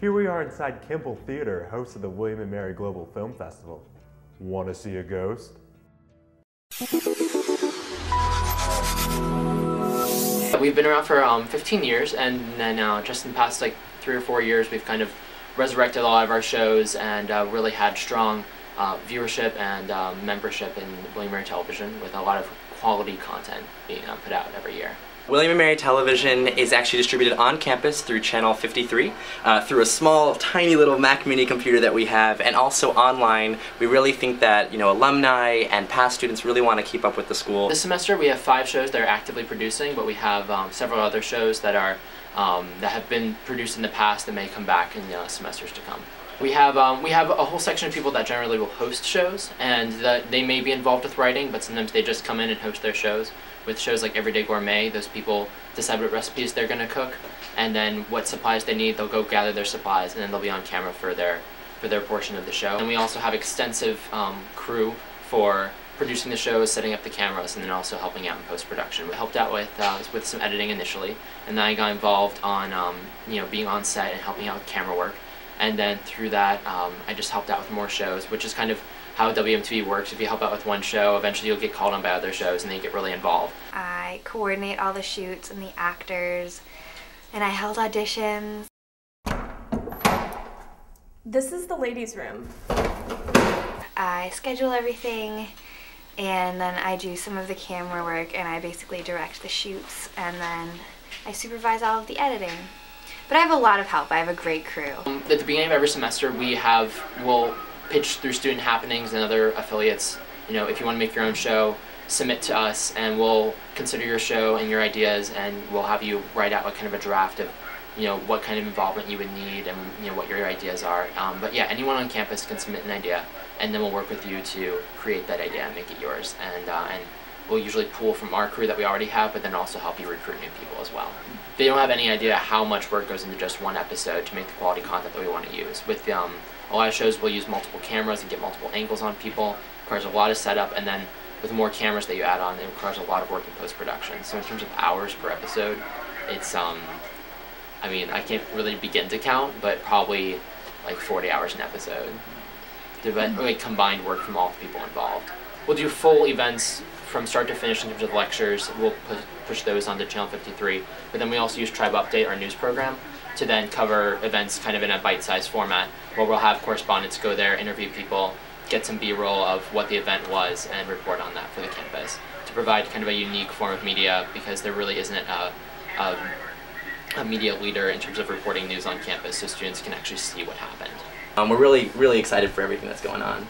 Here we are inside Kimball Theater, host of the William and Mary Global Film Festival. Want to see a ghost? We've been around for 15 years, and then just in the past 3 or 4 years we've kind of resurrected a lot of our shows and really had strong viewership and membership in William and Mary Television, with a lot of quality content being put out every year. William and Mary Television is actually distributed on campus through Channel 53, through a small, tiny little Mac Mini computer that we have, and also online. We really think that, alumni and past students really want to keep up with the school. This semester we have 5 shows that are actively producing, but we have several other shows that are that have been produced in the past that may come back in semesters to come. We have a whole section of people that generally will host shows, and they may be involved with writing, but sometimes they just come in and host their shows. With shows like Everyday Gourmet, those people decide what recipes they're going to cook, and then what supplies they need, they'll go gather their supplies, and then they'll be on camera for their portion of the show. And we also have extensive crew for producing the shows, setting up the cameras, and then also helping out in post-production. We helped out with some editing initially, and then I got involved on being on set and helping out with camera work. And then through that, I just helped out with more shows, which is kind of how WMTV works. If you help out with one show, eventually you'll get called on by other shows and then you get really involved. I coordinate all the shoots and the actors, and I held auditions. This is the ladies' room. I schedule everything, and then I do some of the camera work, and I basically direct the shoots, and then I supervise all of the editing. But I have a lot of help. I have a great crew. At the beginning of every semester, we'll pitch through Student Happenings and other affiliates. If you want to make your own show, submit to us, and we'll consider your show and your ideas, and we'll have you write out kind of a draft of, what kind of involvement you would need and what your ideas are. But yeah, anyone on campus can submit an idea, and then we'll work with you to create that idea and make it yours. And we'll usually pull from our crew that we already have, but then also help you recruit new people as well. They don't have any idea how much work goes into just one episode to make the quality content that we want to use. With a lot of shows, we'll use multiple cameras and get multiple angles on people. It requires a lot of setup, and then with more cameras that you add on, it requires a lot of work in post-production. So in terms of hours per episode, it's I can't really begin to count, but probably 40 hours an episode. Combined work from all the people involved. We'll do full events from start to finish in terms of lectures. We'll push those onto Channel 53, but then we also use Tribe Update, our news program, to then cover events kind of in a bite-sized format, where we'll have correspondents go there, interview people, get some B-roll of what the event was, and report on that for the campus, to provide kind of a unique form of media, because there really isn't a media leader in terms of reporting news on campus, so students can actually see what happened. We're really, really excited for everything that's going on.